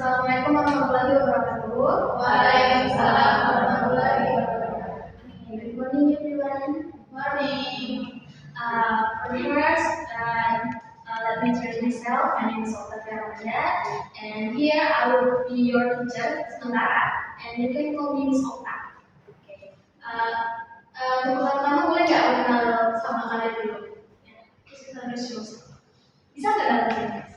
Assalamualaikum warahmatullahi wabarakatuh. Waalaikumsalam warahmatullahi wabarakatuh. Good morning, everyone. Morning. First, let me introduce myself. My name is Okta Ramada, and here I will be your teacher sementara, and you can call me Miss Okta. Okay. Untuk pertama boleh nggak aku kenal sama kalian dulu? Bisa nggak datang?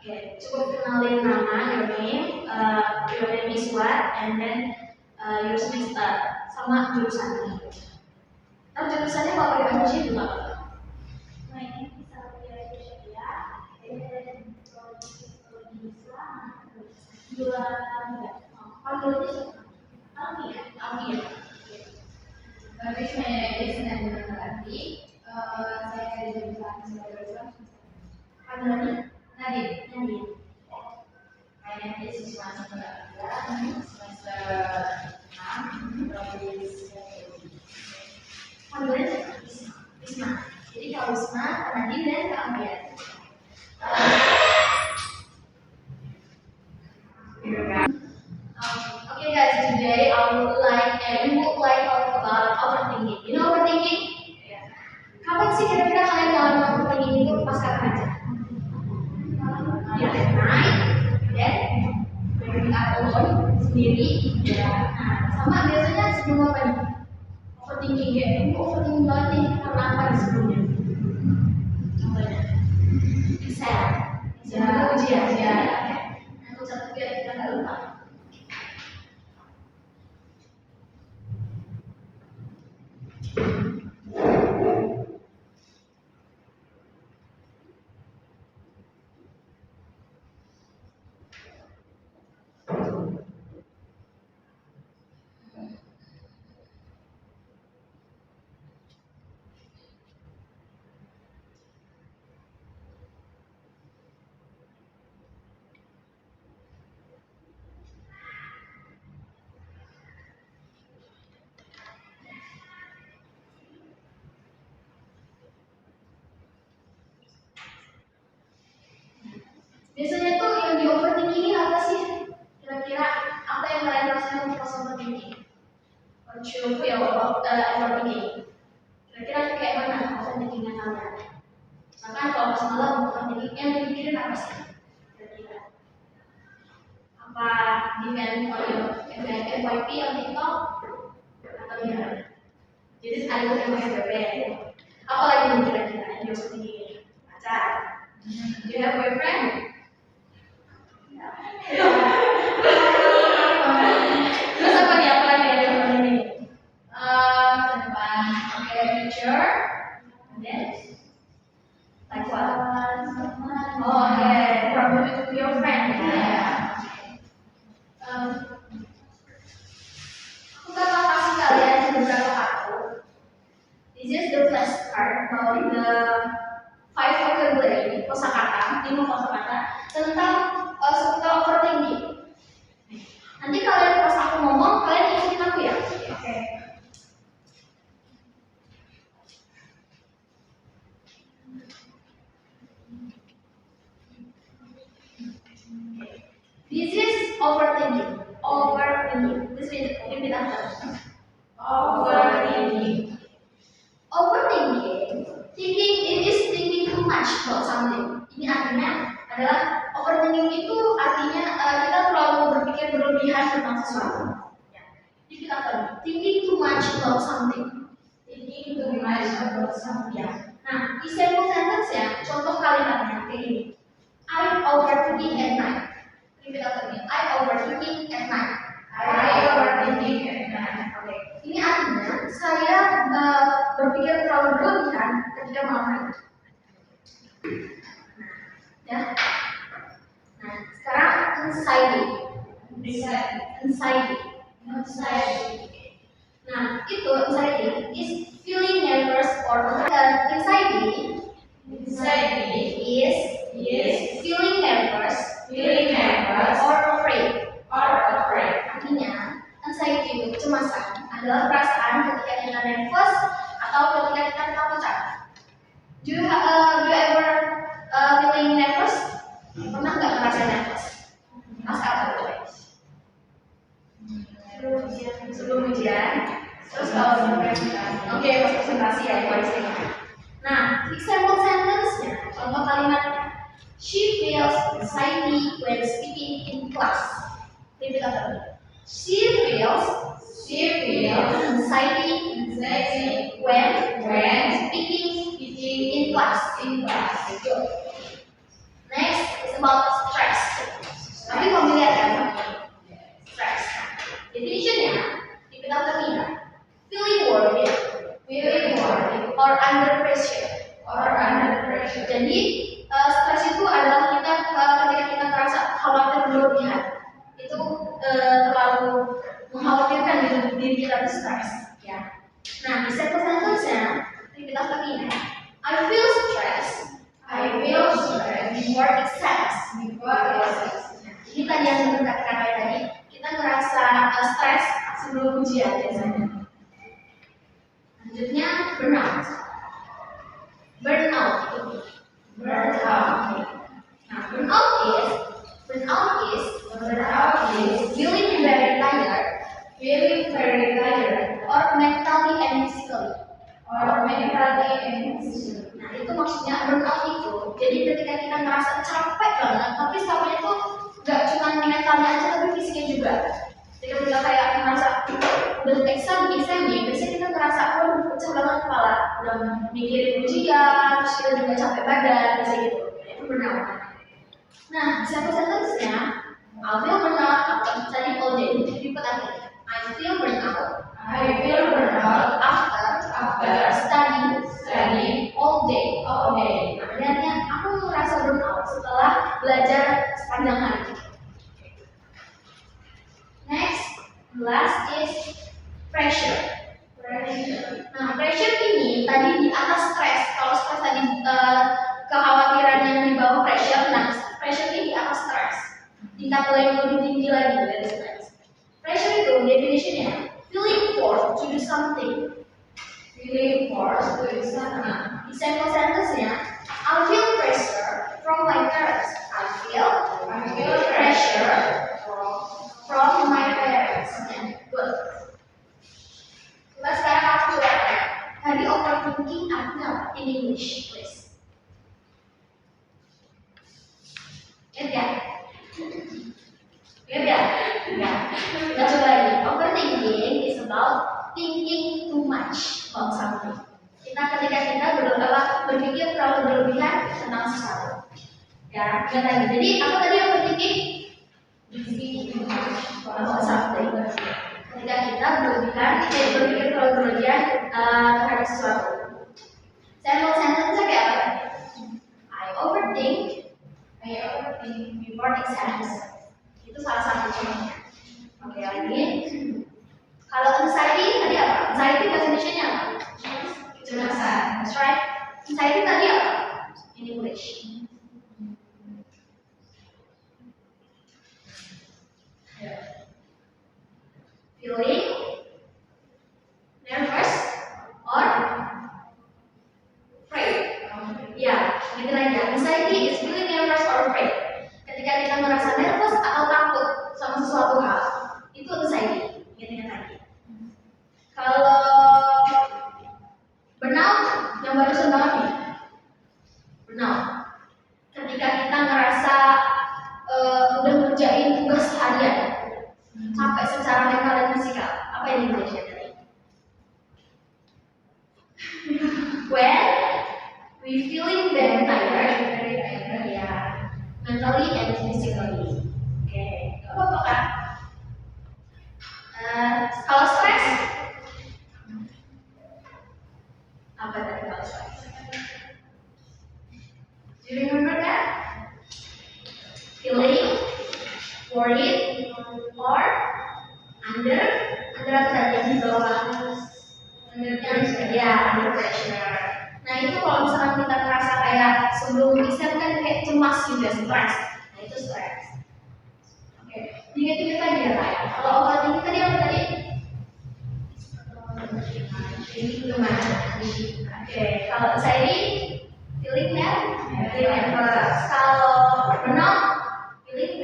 Okay, cukup kenalin nama, your name is what, and then your semester, sama jurusannya. Nah, jurusannya kalau pakai bahasa Indonesia juga apa? My name is Alvia Syahria. Bagus, saya is Nadine Ranti. Saya dari jurusan Psikologi Islam. Nadine. My name is Isma Semester 6, Prodi Psikologi. Panggilannya Isma. Jadi kalau Isma, Nadine dan Kak Ambian. Okay guys, today we would like talk about overthinking. You know overthinking? Kapan sih kira-kira kalian ngalamin overthinking itu pas kapan aja? Ya, at night, then when we are alone, sendiri. Nah, sama biasanya sebelum apa nih? Overthinking ya, overthinking banget nih karena apa nih sebelumnya? Contohnya, Excel, ujian. Aku catat biar kita nggak lupa. Biasanya tuh yang di overthinking ini apa sih? Kira-kira apa yang kalian rasain pas overthinking? What you feel about overthinking? Kira-kira kayak mana overthinkingnya kalian? Misalkan kalau pas malam overthinking yang dipikirin apa sih? Kira-kira apa defend FYP on TikTok atau gimana? Jadi ada yang FYP. Apa lagi nih kira-kira yang di overthinking? Pacar? Do you have boyfriend? Terus apa nih? Apa lagi ada yang ini? Future, and then like what? Oh, okay, problem with your friend. Aku bakal kasih kalian beberapa kartu. This is the flashcard about the 5 vocabulary, kosakata, 5 kosakata tentang seputar overthinking. Nanti kalian pas aku ngomong, kalian ikutin aku ya. Oke. This is overthinking. This means repeat after. Overthinking. It is thinking too much about something. Ini artinya adalah overthinking itu artinya kita terlalu berpikir berlebihan tentang sesuatu. Jadi kita thinking too much about something. Nah, di simple sentence ya, contoh kalimatnya kayak ini. I overthinking at night. Repeat after me. I overthinking at night. Oke. Ini artinya saya berpikir terlalu berlebihan ketika malam hari. Ya. Nah, sekarang anxiety. Nah, itu anxiety is feeling nervous or anxiety is feeling nervous or afraid. Artinya, anxiety itu kecemasan adalah perasaan ketika kita nervous atau ketika kita ketakutan. Do you ever feeling nervous? Pernah nggak ngerasain nervous. Pasca apa? Sebelum ujian. Terus kalau oke, pas presentasi ya, kondisinya. Nah, example sentence-nya, contoh kalimatnya. She feels anxiety when speaking in class. Repeat after me. She feels anxiety when speaking in class. Good. Next is about stress. Tapi familiar kan? Stress. Definition-nya, repeat after me. Feeling worried or under pressure. Jadi stres itu adalah kita ketika kita merasa khawatir berlebihan. Itu terlalu mengkhawatirkan diri kita stres. Ya. Nah, di sentence-nya repeat after me. I feel stressed before exams. Ini tadi yang mengatakan tadi, kita ngerasa stres sebelum ujian biasanya. Selanjutnya burnout. Nah, burnout is feeling very tired or mentally and physically. Nah, itu maksudnya burnout itu. Jadi ketika kita merasa capek banget, tapi capeknya itu nggak cuma mentalnya aja, tapi fisiknya juga. Ketika kita kayak merasa udah exam nih, biasanya kita ngerasa pecah banget kepala, udah mikirin ujian, terus kita juga capek badan, biasanya gitu. Itu burnout. Nah, sentence-nya, I feel burnout after studying all day. Repeat after me. I feel burnout after studying all day. Nah, artinya aku merasa burnout setelah belajar sepanjang hari. Next, last is pressure. Nah, pressure ini tadi di atas stress. Kalau stress tadi kekhawatiran yang di bawah pressure. Nah, pressure ini di atas stress. Tingkat yang lebih tinggi lagi dari stress. Pressure itu definitionnya feeling forced to do something. Nah, example sentence-nya, I feel pressure from my parents. I feel pressure from my parents. Good. Coba sekarang aku coba tanya. Tadi overthinking artinya apa in English, please? Ingat ya? Kita coba lagi. Overthinking is about thinking too much about something. Ketika kita berpikir terlalu berlebihan tentang sesuatu. Ya, ingat lagi. Jadi aku tadi overthinking about something. Ketika kita berpikir terlalu berlebihan terhadap sesuatu. Sample sentence-nya kayak apa? I overthink before exams. Itu salah satu contohnya. Oke, lagi. Kalau anxiety tadi apa? Anxiety bahasa Indonesia-nya apa? Kecemasan. That's right. Anxiety tadi apa? In English. Feeling nervous or afraid. Ya, gitu aja. Anxiety is feeling nervous or afraid. Ketika kita merasa nervous atau takut sama sesuatu hal, itu anxiety. Gitu lagi. Kalau burnout yang barusan banget nih. Burnout. Ketika kita ngerasa udah ngerjain tugas harian, capek secara mental dan fisikal. Apa yang Indonesia tadi? When we feeling very tired, ya, mentally and physically. Oke, apa kan? Kalau stres, apa tadi kalau stres? Do you remember that? Feeling worried or under apa tadi yang di bawah? Under pressure. Nah, itu kalau misalkan kita ngerasa kayak sebelum exam kan kayak cemas juga, stres. Nah, itu stres. Oke, ingat-ingat tadi ya Pak. Kalau overthinking tadi apa tadi? Gimana? Oke, kalau anxiety, feeling nervous. Kalau burnout, feeling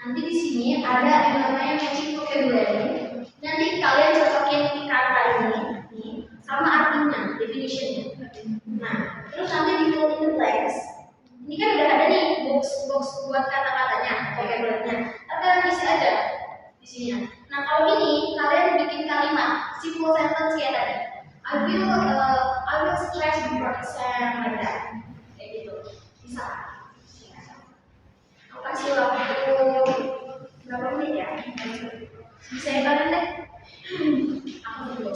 Nanti di sini ada yang namanya matching vocabulary. Nanti kalian cocokin kata ini nih, sama artinya, definitionnya. Nah, terus nanti di fill in the blanks. Ini kan udah ada nih box buat kata-katanya, vocabulary-nya. Kalian isi aja di sini. Nah, kalau ini kalian bikin kalimat simple sentence kayak tadi. I will stress before exam like that. Kayak gitu. Bisa. Aku kasih waktu berapa menit ya? Bisa ya banget deh. Aku dulu.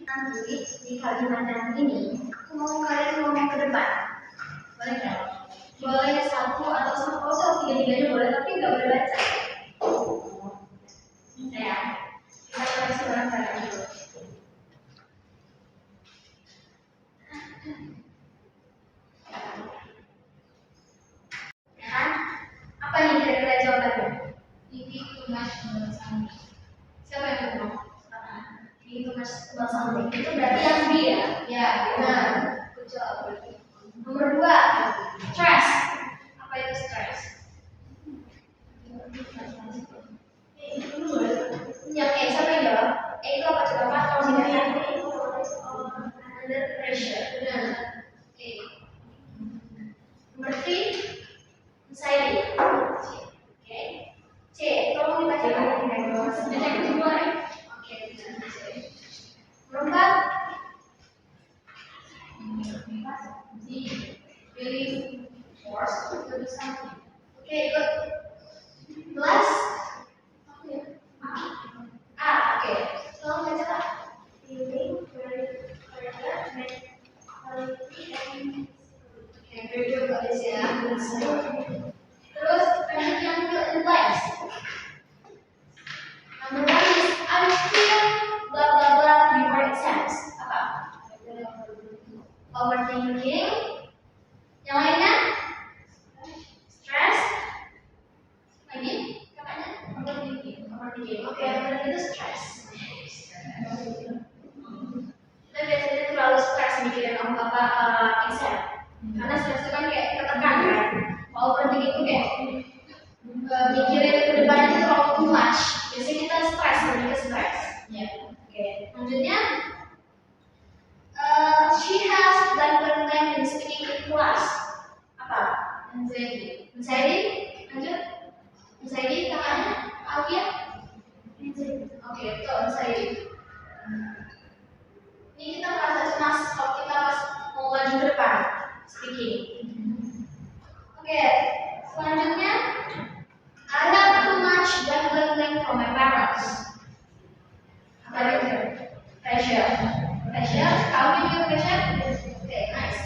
Nanti di kalimat yang ini, aku mau kalian ngomong ke depan. Boleh nggak? Boleh satu atau tiga-tiganya boleh, tapi nggak boleh baca. Ya, kita kasih orang dulu. Ya kan? Apa nih kira-kira jawabannya? Ini tugas bersama. Siapa yang ngomong? Itu mas Bang itu berarti yang B ya? Ya, Benar. Betul. Nomor 2, stress. Apa itu stress? Ya, oke, siapa yang jawab? Itu apa coba Pak? Kalau tidak under pressure. Benar. Oke. Nomor 3, anxiety. Oke. C, tolong dibaca lagi. Yang kedua ya. Oke, benar. Nomor 4, feeling forced to do something. oke, good. Last, oke. Tolong baca Pak. Feeling very mentality and oke, very good guys ya. Terus lanjut yang fill in blanks. Number 1 is I feel blah blah blah before exams. Apa? Overthinking. Yang lainnya? Stress. Lagi? Katanya? Overthinking. Oke, berarti itu stress. Kita biasanya terlalu stres mikirin apa exam. Karena stres itu kan kayak tertekan kan. Overthinking itu kayak mikirin ke depan itu terlalu too much. Biasanya kita stres, lebih ke stres. Ya. Oke, lanjutnya. She has blank in speaking in class. Apa? Anxiety. Anxiety? Lanjut. Anxiety kakaknya? Alfia? Oke, itu anxiety. Ini kita merasa cemas kalau kita pas mau maju ke depan speaking. Oke, selanjutnya I have too much blank from my parents. Apa itu? Pressure. Pressure? How do you pressure? Okay, nice.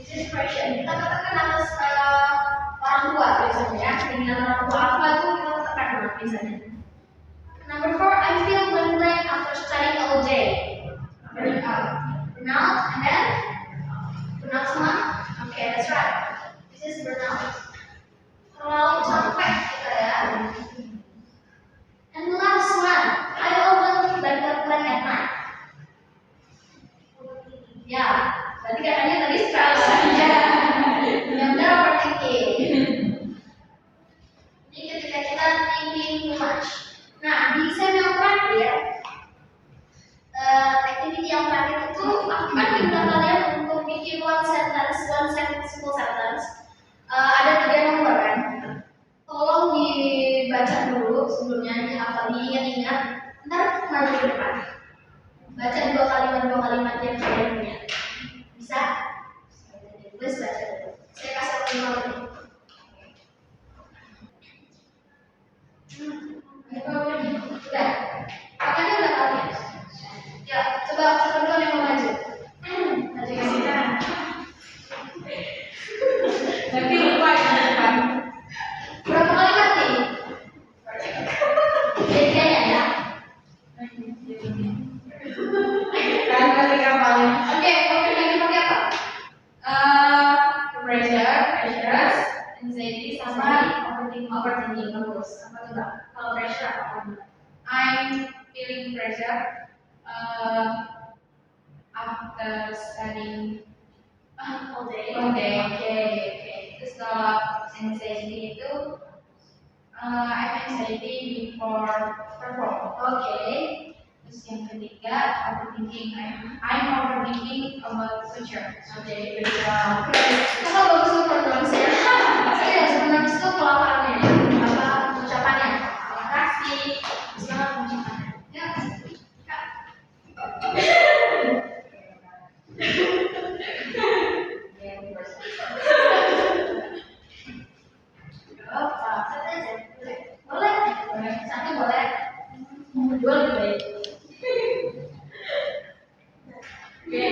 This is pressure. Kita katakan atas orang tua biasanya ya. Keinginan orang tua apa itu kita katakan biasanya. Number 4, I feel blank after studying all day. Burnout, and then burnout semua. Okay, that's right. This is burnout. Terlalu capek kita ya. And the last one, thinking too much. Nah, di sem yang terakhir, activity yang terakhir itu aku kan minta kalian untuk bikin one simple sentence. Ada 3 nomor kan. Tolong dibaca dulu sebelumnya, dihafal, diingat-ingat. Ntar maju ke depan. Baca 2 kalimat yang kalian punya. Bisa? Please baca dulu. Saya kasih waktu 5 menit. Udah. Makanya udah kalian. Ya, coba teman-teman yang mau maju. Maju ke sini. Nanti lupa ya depan. Berapa kalimat nih? Bedanya ya. Kan masih kapalnya. Oke, lagi pakai apa? Pressure, anxiety, sama Overthinking bagus. Apa coba? Kalau pressure apa? I'm feeling pressure after studying All day. Oke. Terus kalau anxiety itu I have anxiety before perform. Oke. Terus yang ketiga overthinking. I'm overthinking about future. Oke, good job. Kakak bagus tuh pronunciasi. Serius, pronunciasi itu pelafalannya. Apa ucapannya? Terima kasih. Semangat ucapannya. Ya. Kak. Apa? Satu aja. Boleh. Satu boleh. Dua lebih baik. Oke.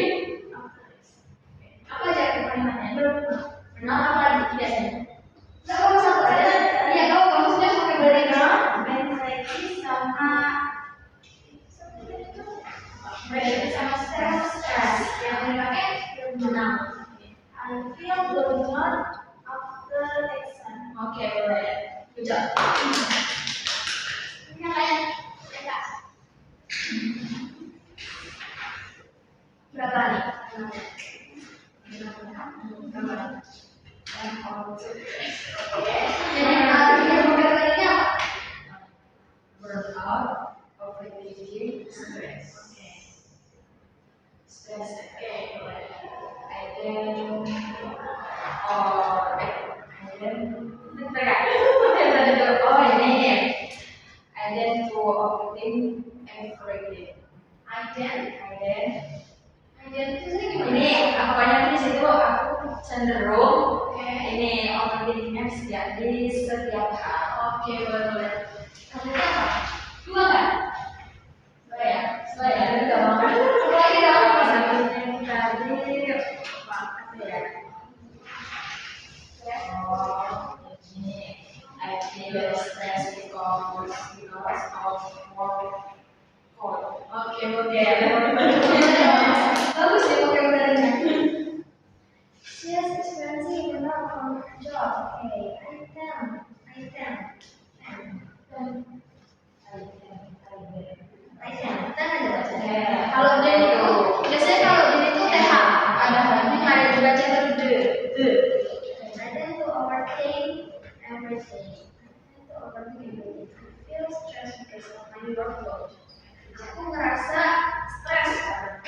Apa aja kalimatnya? Benar apa lagi tidak sih? Enggak kamu satu aja. Iya, kamu sudah pakai berenang, anxiety sama stress. Yang dipakai berenang. I feel burnout after exam. Oke, boleh. Good job. Ini kalian, ya. Berapa nih? Burnout, overthinking, stress. Stress. To overthink everything. Ini apa banyak di situ aku cenderung ini overthinkingnya jadi setiap hal. Oke, boleh. Kamu apa? Dua kan? Dua ya? Itu gampang kan? Lagi dalam tadi apa ya? Ini I feel stressed because of work. Oke. Bagus ya vocabulary-nya. She has experiencing enough from her job. Okay, I can. Ada bacanya. Kalau dia itu, biasanya kalau dia itu TH ada ini ada dibaca itu de. I tend to overthink everything. I feel stressed because of my workload. Aku ngerasa stres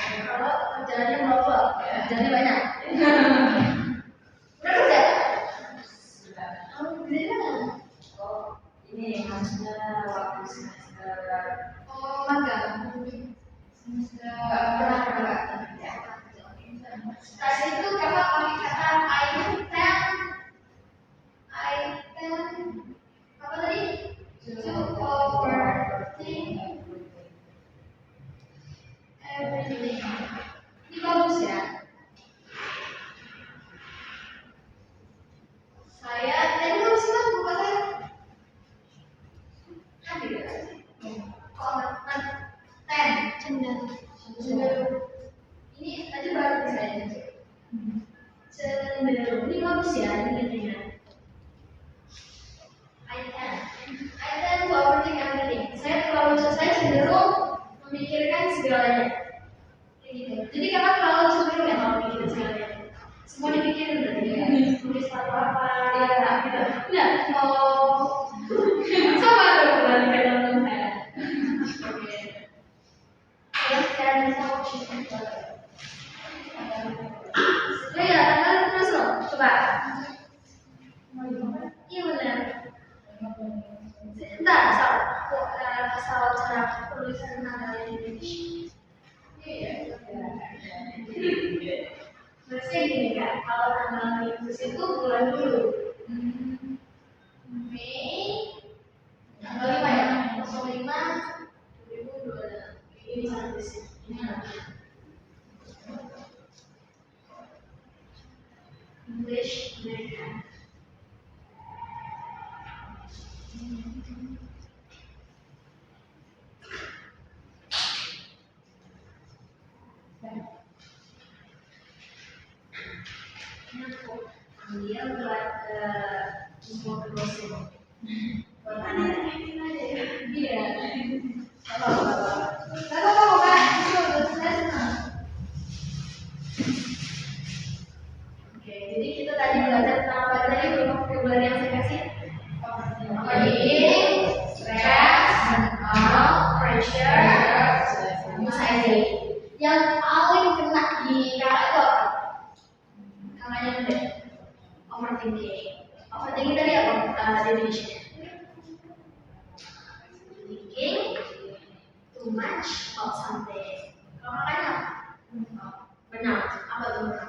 kalau kerjaannya melopot, kerjaannya banyak. Udah kerja? Sudah. Jadi mana? Ini maksudnya waktu semester. Magang. Semester Ya. Tadi itu kakak pakai kata I can apa tadi? To overthink everything. Ini bagus ya. Saya tadi bagus kan buka saya. Hadir ya? Oh, cenderung. Ini tadi baru saya cenderung. Ini bagus ya, ini intinya. I can to overthink everything. Saya cenderung memikirkan segalanya. Kayak gitu. Jadi kakak terlalu cenderung ya kalau mikirin segalanya. Semua dipikirin berarti ya. Tulis apa? Ya, gitu. Nah, mau sama dong. Ya, tangan terus loh. Coba. Iya benar. Sebentar, aku asal cara tulisan nada Indonesia. Terusnya gini kan, kalau tanggal Agustus itu bulan dulu. Mei tanggal 5 ya, 05 2026. Ini bisa tulis. Ini English American. Dia buat semua dosen. Buat anak. Iya. Kalau kan, itu saya senang. Oke, jadi kita tadi belajar tentang apa tadi vocabulary yang saya kasih? Overthinking, stress, pressure, anxiety. Yang paling kena di kakak itu apa? Kakaknya udah overthinking. Overthinking tadi apa definition? Thinking too much about something. Kalau kakaknya apa? Benar. Apa tuh benar?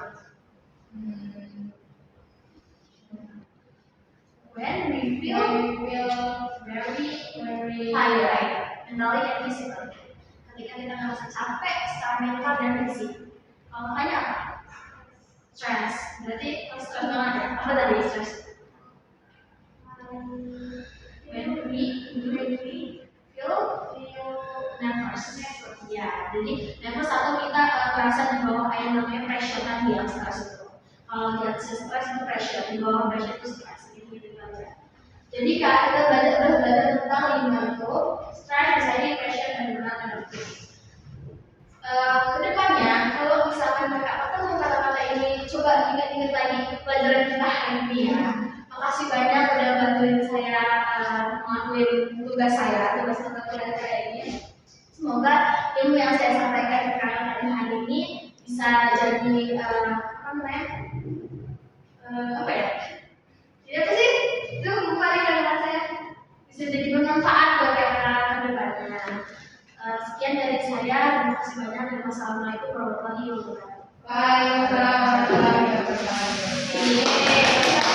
When we feel very tired, mentally and physically. Ketika kita merasa capek secara mental dan fisik. Kalau makanya apa? Stress. Berarti stress banget ya? Apa tadi stress? When we feel nervous. Ya, jadi nervous atau kita merasa di bawah yang namanya pressure tadi yang stress itu. Kalau dia stress itu pressure, di bawah pressure itu stress. Jadi kak kita belajar tentang 5 itu stress, anxiety, pressure, dan burnout. Kedepannya kalau misalkan kakak ketemu kata-kata ini, coba ingat-ingat lagi pelajaran kita hari ini ya. Makasih banyak udah bantuin saya ngelakuin tugas mata kuliah saya ini. Semoga ilmu yang saya sampaikan ke kalian pada hari ini bisa jadi apa ya? Jadi apa sih? Itu kembali kalimat saya bisa jadi bermanfaat buat kalian ke depannya. Sekian dari saya, terima kasih banyak dan wassalamualaikum warahmatullahi wabarakatuh. Waalaikumsalam warahmatullahi wabarakatuh.